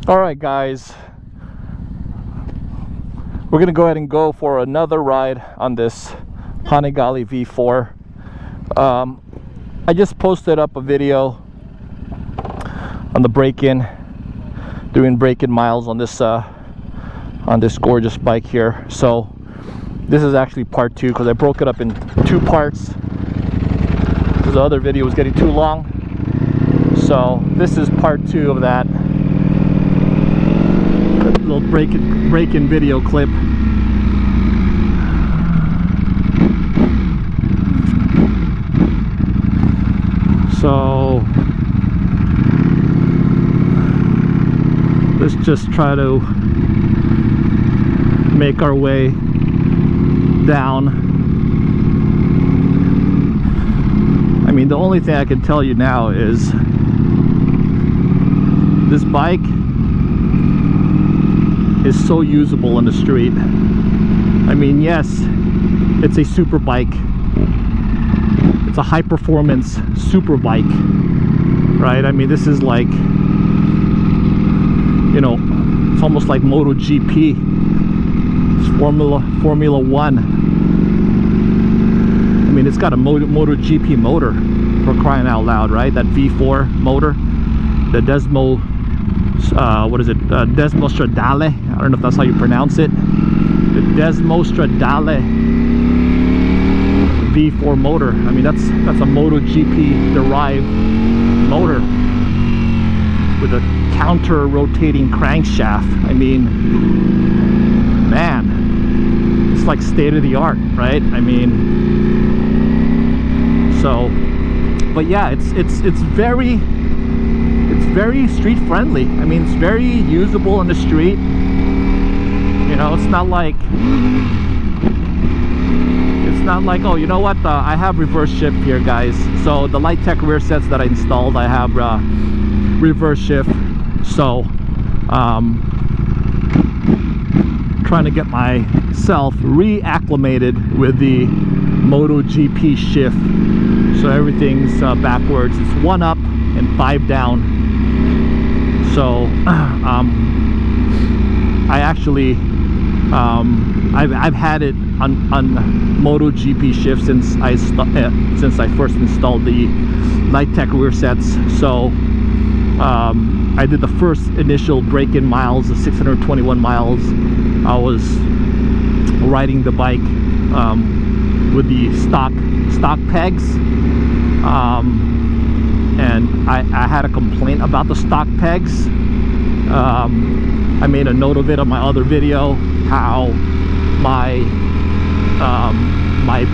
Alright guys, we're gonna go ahead and go for another ride on this Panigale V4. I just posted up a video on the break-in, doing break-in miles on this gorgeous bike here. So this is actually part 2 because I broke it up in 2 parts because the other video was getting too long. So this is part 2 of that little break-in video clip. So let's just try to make our way down. I mean, the only thing I can tell you now is this bike is so usable on the street. I mean, yes, it's a super bike. It's a high performance super bike, right? I mean, this is like, you know, it's almost like MotoGP. It's Formula One. I mean, it's got a MotoGP motor, for crying out loud, right? That V4 motor, the Desmo, what is it? Desmo Stradale. I don't know if that's how you pronounce it. The Desmo Stradale V4 motor. I mean, that's a MotoGP derived motor with a counter rotating crankshaft. I mean, man, it's like state of the art, right? I mean, so, but yeah, it's very street friendly. I mean, it's very usable on the street. You know, it's not like, oh, you know what, I have reverse shift here, guys. So the Light Tech rear sets that I installed, I have reverse shift. So trying to get myself reacclimated with the MotoGP shift. So everything's backwards. It's 1 up and 5 down. So I actually I've had it on MotoGP shift since I first installed the Light Tech rear sets. So I did the first initial break-in miles, the 621 miles. I was riding the bike with the stock pegs, and I had a complaint about the stock pegs. I made a note of it on my other video, how my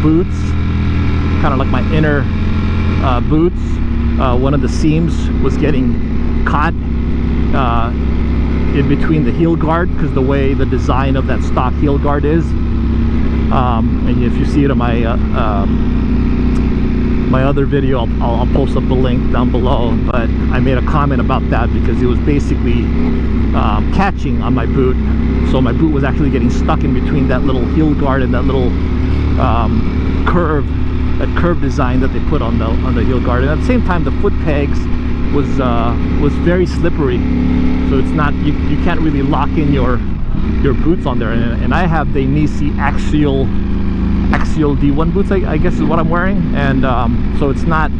boots, kind of like my inner boots, one of the seams was getting caught in between the heel guard, because the way the design of that stock heel guard is, and if you see it on my other video, I'll post up the link down below. But I made a comment about that because it was basically catching on my boot. So my boot was actually getting stuck in between that little heel guard and that little curve design that they put on the heel guard. And at the same time, the foot pegs was very slippery. So it's not, you can't really lock in your boots on there. And I have the Nisi axial D1 boots, I guess is what I'm wearing. And so it's not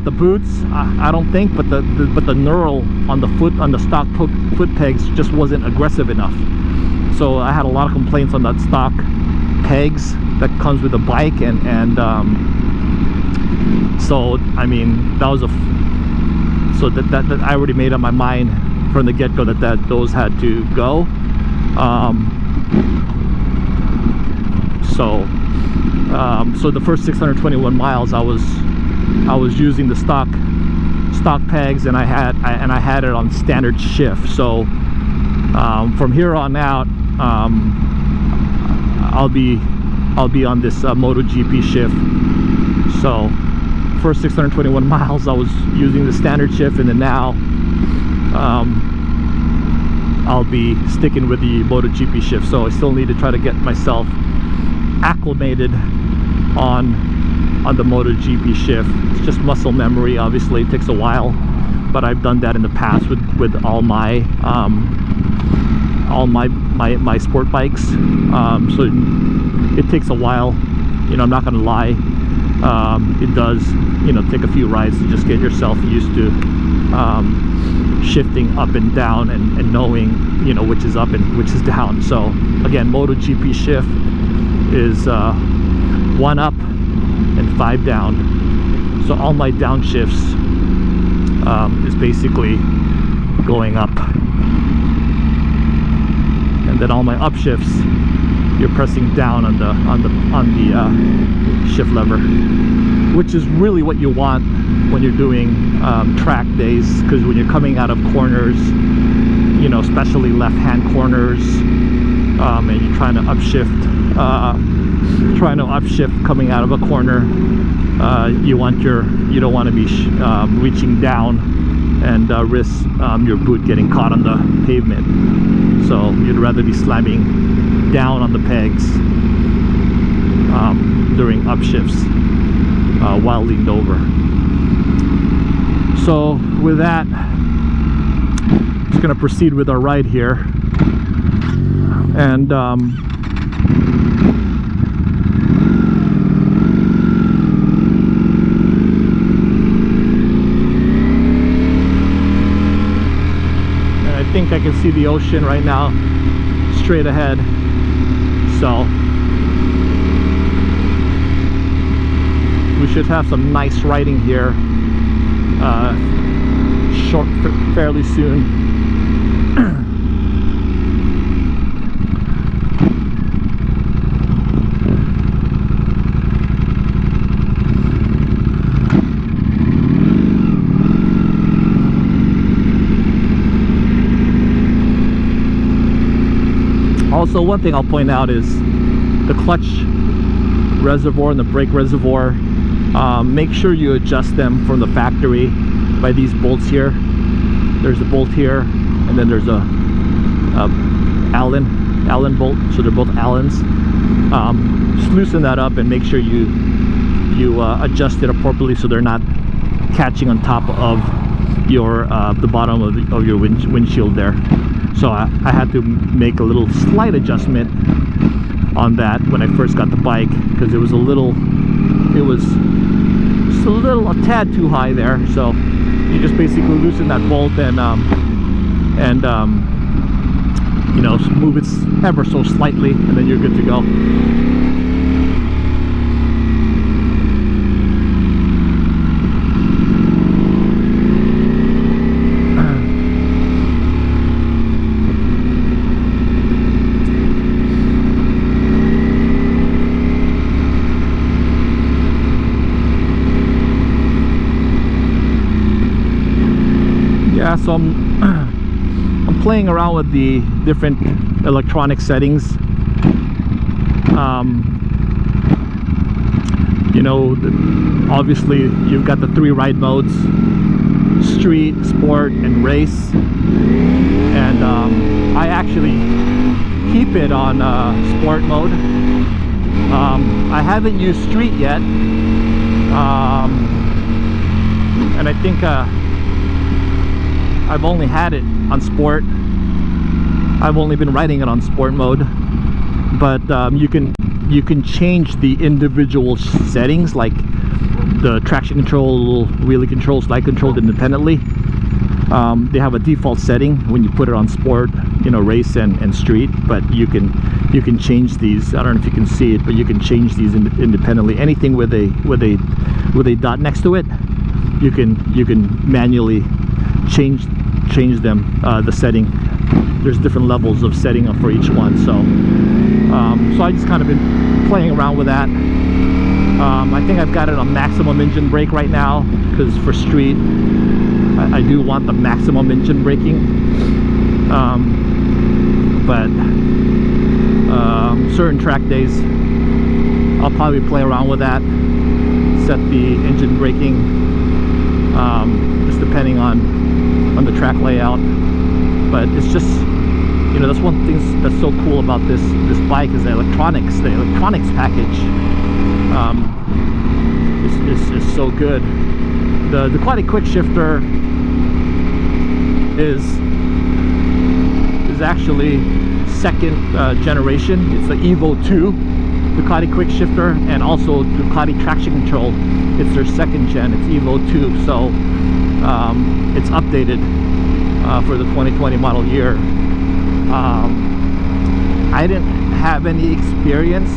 the boots, I don't think, but the knurl on the foot, on the stock foot pegs just wasn't aggressive enough. So I had a lot of complaints on that stock pegs that comes with the bike, and so I mean, that was so that I already made up my mind from the get-go that those had to go. So the first 621 miles I was using the stock pegs, and I had it on standard shift. So from here on out, I'll be on this MotoGP shift. So first 621 miles I was using the standard shift, and then now I'll be sticking with the MotoGP shift. So I still need to try to get myself acclimated on the MotoGP shift. It's just muscle memory. Obviously it takes a while, but I've done that in the past with all my sport bikes. So it takes a while, you know, I'm not gonna lie. It does, you know, take a few rides to just get yourself used to shifting up and down and knowing, you know, which is up and which is down. So again, MotoGP shift is 1 up and 5 down. So all my downshifts is basically going up, and then all my upshifts, you're pressing down on the shift lever, which is really what you want when you're doing track days, because when you're coming out of corners, you know, especially left-hand corners, and you're trying to upshift coming out of a corner, you don't want to be reaching down and risk your boot getting caught on the pavement. So you'd rather be slamming down on the pegs during upshifts while leaned over. So with that, just gonna proceed with our ride here, and I think I can see the ocean right now straight ahead. So we should have some nice riding here fairly soon. Also, one thing I'll point out is the clutch reservoir and the brake reservoir. Make sure you adjust them from the factory by these bolts here. There's a bolt here, and then there's a Allen bolt, so they're both Allens. Just loosen that up and make sure you adjust it appropriately so they're not catching on top of your the bottom of your windshield there. So I had to make a little slight adjustment on that when I first got the bike, because it was a tad too high there. So you just basically loosen that bolt and you know, move it ever so slightly, and then you're good to go. Yeah, so I'm playing around with the different electronic settings. You know, obviously you've got the 3 ride modes: street, sport, and race. And I actually keep it on sport mode. I haven't used street yet, and I think I've only had it on sport. I've only been riding it on sport mode, but you can change the individual settings, like the traction control, wheelie control, slide control independently. They have a default setting when you put it on sport, you know, race and street, but you can change these. I don't know if you can see it, but you can change these independently. Anything with a dot next to it, you can manually change them, the setting. There's different levels of setting up for each one. So so I just kind of been playing around with that. I think I've got it on maximum engine brake right now, because for street I do want the maximum engine braking. But certain track days I'll probably play around with that, set the engine braking, just depending on the track layout. But it's just, you know, that's one thing that's so cool about this bike is the electronics package is so good. The Ducati quick shifter is actually second generation. It's the Evo 2 Ducati quick shifter, and also Ducati traction control. It's their second gen. It's Evo 2, so it's updated for the 2020 model year. I didn't have any experience,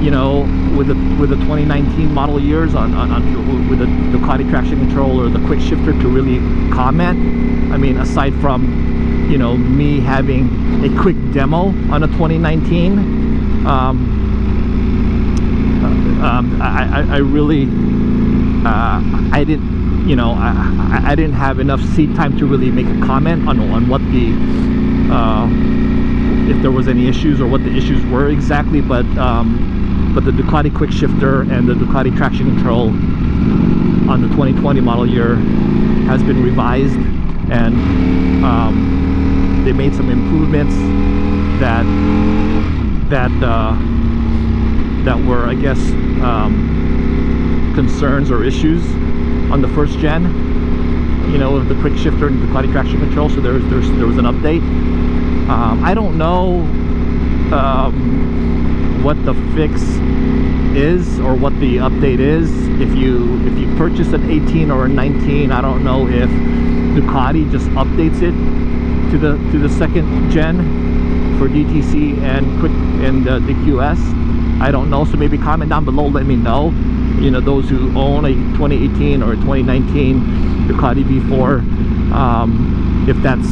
you know, with the 2019 model years with the Ducati traction control or the quick shifter to really comment. I mean, aside from, you know, me having a quick demo on a 2019, I really I didn't, you know, I didn't have enough seat time to really make a comment on what the if there was any issues or what the issues were exactly, but the Ducati quick shifter and the Ducati traction control on the 2020 model year has been revised, and they made some improvements that were, I guess, concerns or issues on the first gen, you know, of the quick shifter and Ducati traction control. So there was an update. I don't know what the fix is or what the update is. If you purchase an 18 or a 19, I don't know if Ducati just updates it to the second gen for DTC and quick and DQS. I don't know, so maybe comment down below, let me know, you know, those who own a 2018 or a 2019 Ducati V4, if that's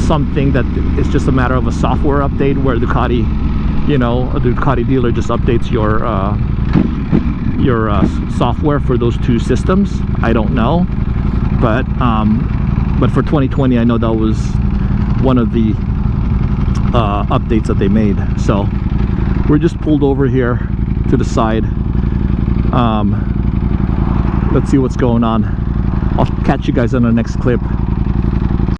something that it's just a matter of a software update where Ducati, you know, the Ducati dealer just updates your software for those two systems. I don't know, but for 2020, I know that was one of the updates that they made. So we're just pulled over here to the side. Let's see what's going on. I'll catch you guys on the next clip.